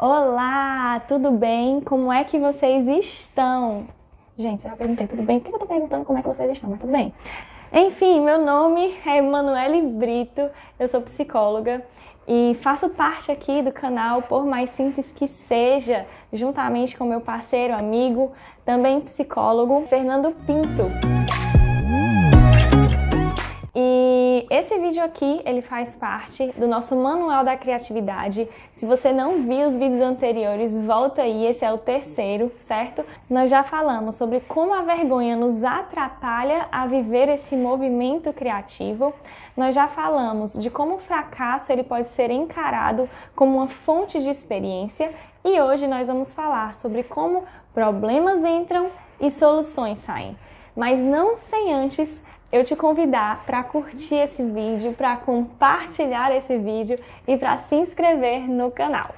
Olá, tudo bem? Como é que vocês estão? Gente, eu já perguntei tudo bem, por que eu tô perguntando como é que vocês estão? Mas tudo bem. Enfim, meu nome é Emanuele Brito, eu sou psicóloga e faço parte aqui do canal Por Mais Simples Que Seja, juntamente com meu parceiro, amigo, também psicólogo, Fernando Pinto. E esse vídeo aqui, ele faz parte do nosso Manual da Criatividade. Se você não viu os vídeos anteriores, volta aí, esse é o terceiro, certo? Nós já falamos sobre como a vergonha nos atrapalha a viver esse movimento criativo. Nós já falamos de como o fracasso ele pode ser encarado como uma fonte de experiência. E hoje nós vamos falar sobre como problemas entram e soluções saem. Mas não sem antes eu te convidar para curtir esse vídeo, para compartilhar esse vídeo e para se inscrever no canal.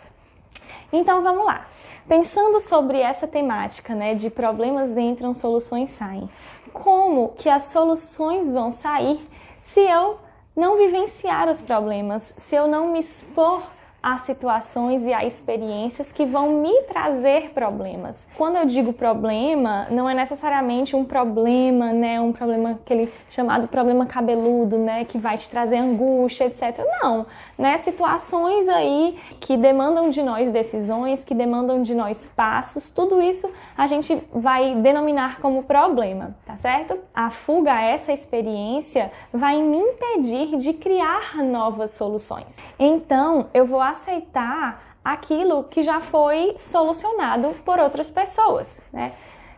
Então vamos lá. Pensando sobre essa temática, de problemas entram, soluções saem. Como que as soluções vão sair se eu não vivenciar os problemas, se eu não me expor a situações e a experiências que vão me trazer problemas. Quando eu digo problema, não é necessariamente um problema, um problema aquele chamado problema cabeludo, que vai te trazer angústia, etc. Não, situações aí que demandam de nós decisões, que demandam de nós passos, tudo isso a gente vai denominar como problema, tá certo? A fuga a essa experiência vai me impedir de criar novas soluções. Então, eu vou aceitar aquilo que já foi solucionado por outras pessoas,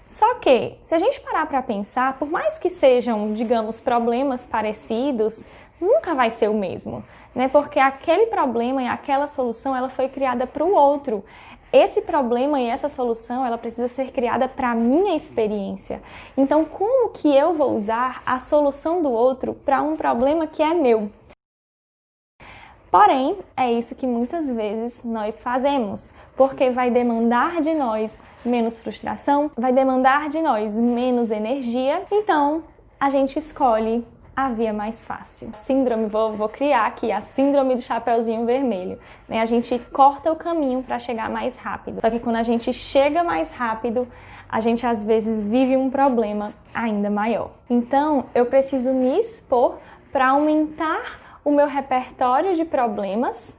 Só que, se a gente parar para pensar, por mais que sejam, digamos, problemas parecidos, nunca vai ser o mesmo, Porque aquele problema e aquela solução, ela foi criada para o outro. Esse problema e essa solução, ela precisa ser criada para a minha experiência. Então, como que eu vou usar a solução do outro para um problema que é meu? Porém, é isso que muitas vezes nós fazemos, porque vai demandar de nós menos frustração, vai demandar de nós menos energia, então a gente escolhe a via mais fácil. Síndrome, vou criar aqui a síndrome do Chapeuzinho Vermelho. A gente corta o caminho para chegar mais rápido. Só que quando a gente chega mais rápido, a gente às vezes vive um problema ainda maior. Então, eu preciso me expor para aumentar o meu repertório de problemas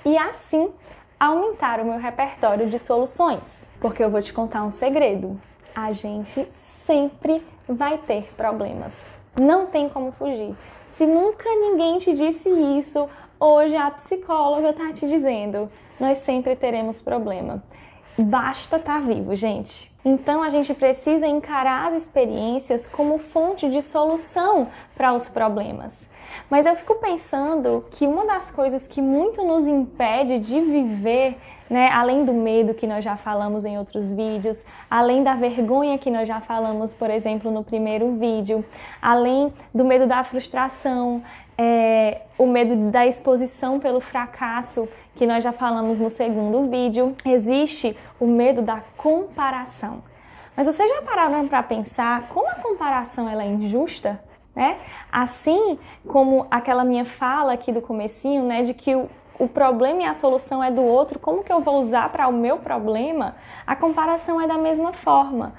e assim aumentar o meu repertório de soluções. Porque eu vou te contar um segredo. A gente sempre vai ter problemas. Não tem como fugir. Se nunca ninguém te disse isso, hoje a psicóloga está te dizendo. Nós sempre teremos problema. Basta estar vivo, gente. Então a gente precisa encarar as experiências como fonte de solução para os problemas. Mas eu fico pensando que uma das coisas que muito nos impede de viver, além do medo que nós já falamos em outros vídeos, além da vergonha que nós já falamos, por exemplo, no primeiro vídeo, além do medo da frustração, o medo da exposição pelo fracasso, que nós já falamos no segundo vídeo, existe o medo da comparação. Mas vocês já pararam para pensar como a comparação ela é injusta? Assim como aquela minha fala aqui do comecinho, de que o problema e a solução é do outro, como que eu vou usar para o meu problema? A comparação é da mesma forma,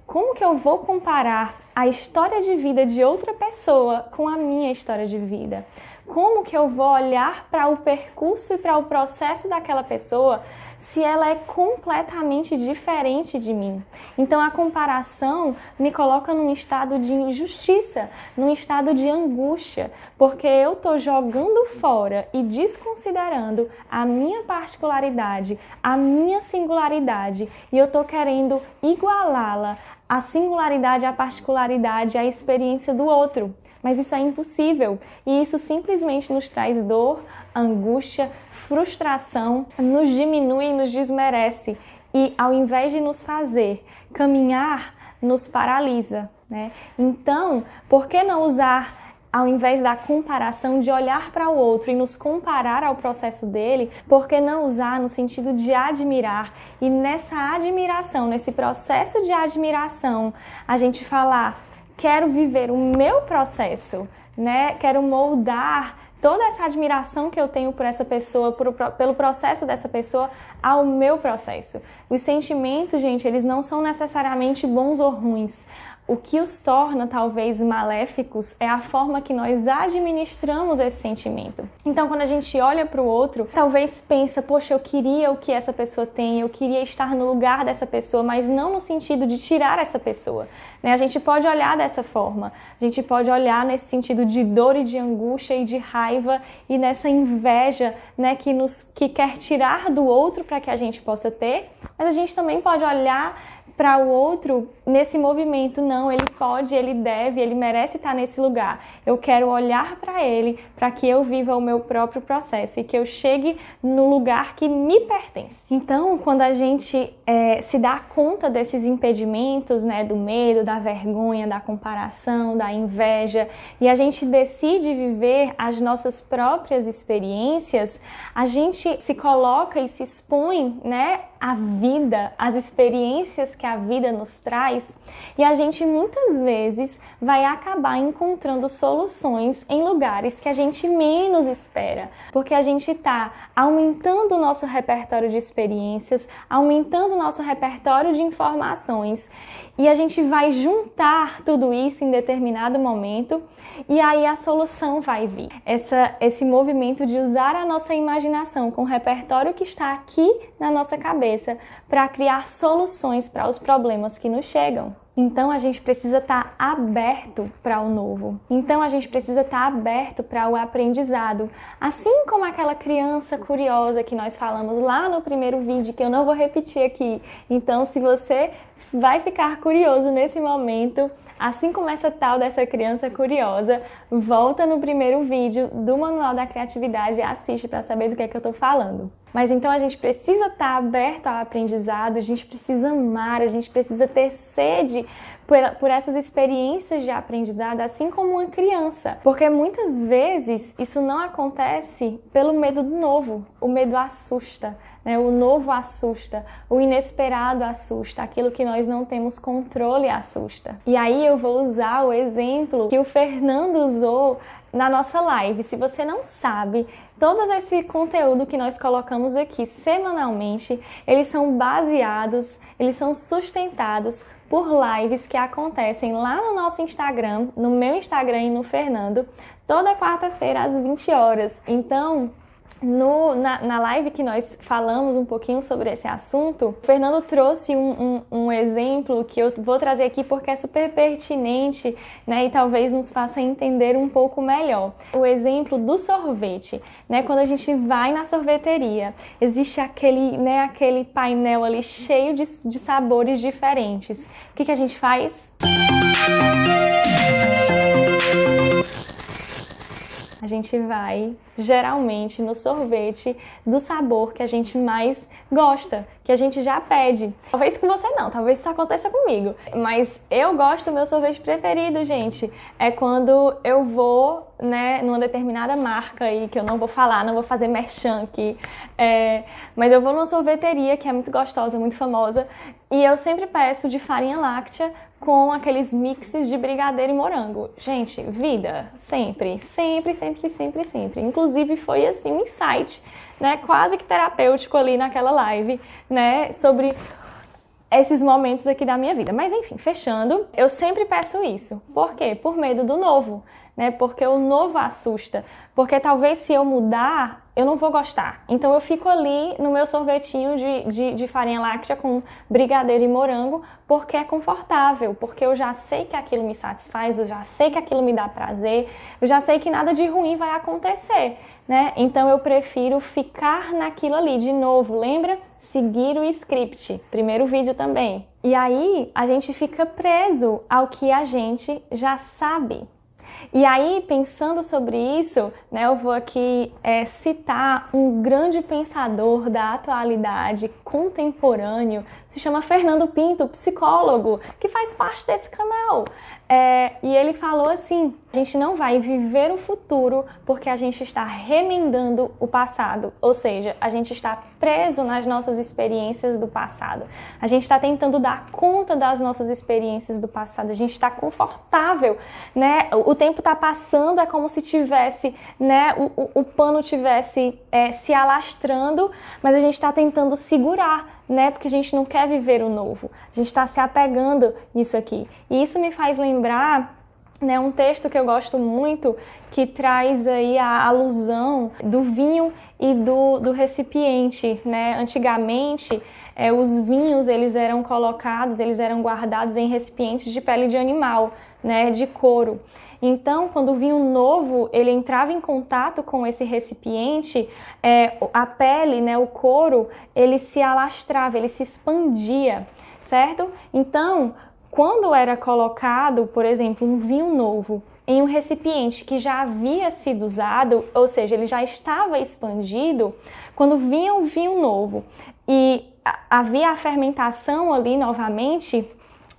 Como que eu vou comparar a história de vida de outra pessoa com a minha história de vida? Como que eu vou olhar para o percurso e para o processo daquela pessoa se ela é completamente diferente de mim? Então a comparação me coloca num estado de injustiça, num estado de angústia, porque eu estou jogando fora e desconsiderando a minha particularidade, a minha singularidade, e eu estou querendo igualá-la, a singularidade, a particularidade, a experiência do outro. Mas isso é impossível e isso simplesmente nos traz dor, angústia, frustração, nos diminui e nos desmerece. E ao invés de nos fazer caminhar, nos paralisa, Então, por que não usar, ao invés da comparação, de olhar para o outro e nos comparar ao processo dele, por que não usar no sentido de admirar? E nessa admiração, nesse processo de admiração, a gente falar: quero viver o meu processo, quero moldar, toda essa admiração que eu tenho por essa pessoa, pelo processo dessa pessoa, ao meu processo. Os sentimentos, gente, eles não são necessariamente bons ou ruins. O que os torna, talvez, maléficos é a forma que nós administramos esse sentimento. Então, quando a gente olha para o outro, talvez pensa, poxa, eu queria o que essa pessoa tem, eu queria estar no lugar dessa pessoa, mas não no sentido de tirar essa pessoa, né? A gente pode olhar dessa forma, a gente pode olhar nesse sentido de dor e de angústia e de raiva e nessa inveja, né, que quer tirar do outro para que a gente possa ter, mas a gente também pode olhar para o outro nesse movimento, não, ele pode, ele deve, ele merece estar nesse lugar. Eu quero olhar para ele, para que eu viva o meu próprio processo e que eu chegue no lugar que me pertence. Então, quando a gente se dá conta desses impedimentos, né, do medo, da vergonha, da comparação, da inveja, e a gente decide viver as nossas próprias experiências, a gente se coloca e se expõe, né, à vida, às experiências que a vida nos traz, e a gente muitas vezes vai acabar encontrando soluções em lugares que a gente menos espera, porque a gente está aumentando o nosso repertório de experiências, aumentando o nosso repertório de informações, e a gente vai juntar tudo isso em determinado momento, e aí a solução vai vir. Esse movimento de usar a nossa imaginação com o repertório que está aqui na nossa cabeça para criar soluções para os problemas que nos chegam. Então a gente precisa estar aberto para o novo. Então a gente precisa estar aberto para o aprendizado. Assim como aquela criança curiosa que nós falamos lá no primeiro vídeo, que eu não vou repetir aqui. Então, se você vai ficar curioso nesse momento, assim como essa tal dessa criança curiosa, volta no primeiro vídeo do Manual da Criatividade e assiste para saber do que é que eu estou falando. Mas então a gente precisa estar aberto ao aprendizado, a gente precisa amar, a gente precisa ter sede por essas experiências de aprendizado, assim como uma criança. Porque muitas vezes isso não acontece pelo medo do novo. O medo assusta, né? O novo assusta, o inesperado assusta, aquilo que nós não temos controle assusta. E aí eu vou usar o exemplo que o Fernando usou na nossa live. Se você não sabe, todo esse conteúdo que nós colocamos aqui semanalmente, eles são baseados, eles são sustentados por lives que acontecem lá no nosso Instagram, no meu Instagram e no Fernando, toda quarta-feira às 20 horas. Então, na live que nós falamos um pouquinho sobre esse assunto, o Fernando trouxe um exemplo que eu vou trazer aqui porque é super pertinente, né, e talvez nos faça entender um pouco melhor. O exemplo do sorvete, né, quando a gente vai na sorveteria, existe aquele painel ali cheio de sabores diferentes. O que a gente faz? A gente vai, geralmente, no sorvete do sabor que a gente mais gosta, que a gente já pede. Talvez com você não, talvez isso aconteça comigo. Mas eu gosto do meu sorvete preferido, gente. É quando eu vou, né, numa determinada marca aí, que eu não vou falar, não vou fazer merchan aqui. Mas eu vou numa sorveteria que é muito gostosa, muito famosa. E eu sempre peço de farinha láctea com aqueles mixes de brigadeiro e morango. Gente, vida, sempre, sempre, sempre, sempre, sempre. Inclusive foi assim um insight, né, quase que terapêutico ali naquela live, né, sobre esses momentos aqui da minha vida. Mas enfim, fechando, eu sempre peço isso. Por quê? Por medo do novo, né? Porque o novo assusta. Porque talvez se eu mudar, eu não vou gostar. Então eu fico ali no meu sorvetinho de farinha láctea com brigadeiro e morango, porque é confortável, porque eu já sei que aquilo me satisfaz, eu já sei que aquilo me dá prazer, eu já sei que nada de ruim vai acontecer, né? Então eu prefiro ficar naquilo ali. De novo, lembra? Seguir o script, primeiro vídeo também. E aí a gente fica preso ao que a gente já sabe. E aí, pensando sobre isso, né, eu vou aqui citar um grande pensador da atualidade contemporâneo, se chama Fernando Pinto, psicólogo, que faz parte desse canal. E ele falou assim: a gente não vai viver o futuro porque a gente está remendando o passado, ou seja, a gente está preso nas nossas experiências do passado. A gente está tentando dar conta das nossas experiências do passado, a gente está confortável, né? O tempo está passando, é como se tivesse, né, o pano tivesse se alastrando, mas a gente está tentando segurar, né? Porque a gente não quer viver o novo, a gente está se apegando nisso aqui. E isso me faz lembrar, né, um texto que eu gosto muito, que traz aí a alusão do vinho e do recipiente, né? Antigamente, os vinhos eles eram colocados, eles eram guardados em recipientes de pele de animal, né, de couro. Então, quando o vinho novo ele entrava em contato com esse recipiente, a pele, né, o couro, ele se alastrava, ele se expandia, certo? Então, quando era colocado, por exemplo, um vinho novo em um recipiente que já havia sido usado, ou seja, ele já estava expandido, quando vinha um vinho novo e havia a fermentação ali novamente,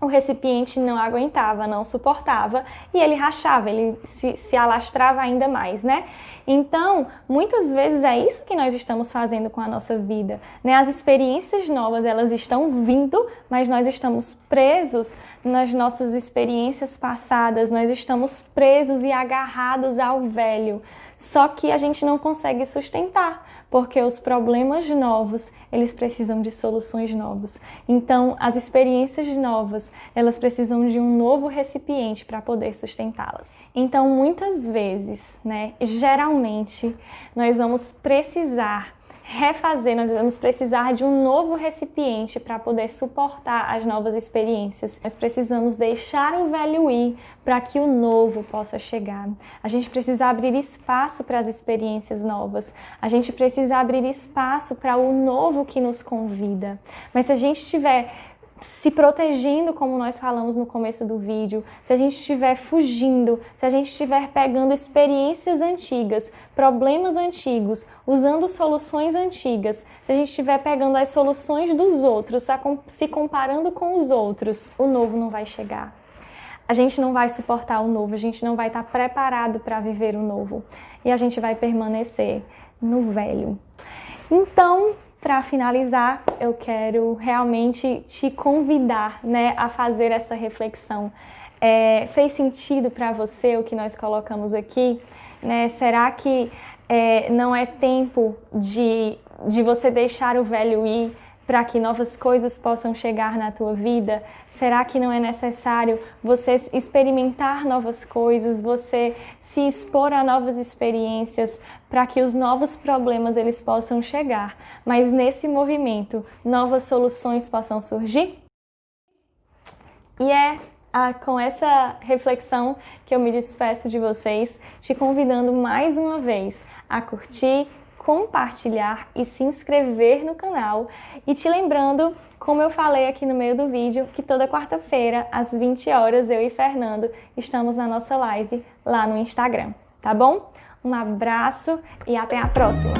o recipiente não aguentava, não suportava e ele rachava, ele se alastrava ainda mais, né? Então, muitas vezes é isso que nós estamos fazendo com a nossa vida, né? As experiências novas, elas estão vindo, mas nós estamos presos nas nossas experiências passadas, nós estamos presos e agarrados ao velho. Só que a gente não consegue sustentar, porque os problemas novos, eles precisam de soluções novas. Então, as experiências novas, elas precisam de um novo recipiente para poder sustentá-las. Então, muitas vezes, né, geralmente, nós vamos precisar refazer, nós vamos precisar de um novo recipiente para poder suportar as novas experiências. Nós precisamos deixar o velho ir para que o novo possa chegar. A gente precisa abrir espaço para as experiências novas. A gente precisa abrir espaço para o novo que nos convida. Mas se a gente estiver se protegendo, como nós falamos no começo do vídeo, se a gente estiver fugindo, se a gente estiver pegando experiências antigas, problemas antigos, usando soluções antigas, se a gente estiver pegando as soluções dos outros, se comparando com os outros, o novo não vai chegar. A gente não vai suportar o novo, a gente não vai estar preparado para viver o novo. E a gente vai permanecer no velho. Então, para finalizar, eu quero realmente te convidar, né, a fazer essa reflexão. Fez sentido para você o que nós colocamos aqui? Né? Será que não é tempo de você deixar o velho ir para que novas coisas possam chegar na tua vida? Será que não é necessário você experimentar novas coisas, você se expor a novas experiências para que os novos problemas eles possam chegar, mas nesse movimento novas soluções possam surgir? E com essa reflexão que eu me despeço de vocês, te convidando mais uma vez a curtir, compartilhar e se inscrever no canal, e te lembrando, como eu falei aqui no meio do vídeo, que toda quarta-feira às 20 horas eu e Fernando estamos na nossa live lá no Instagram, tá bom? Um abraço e até a próxima!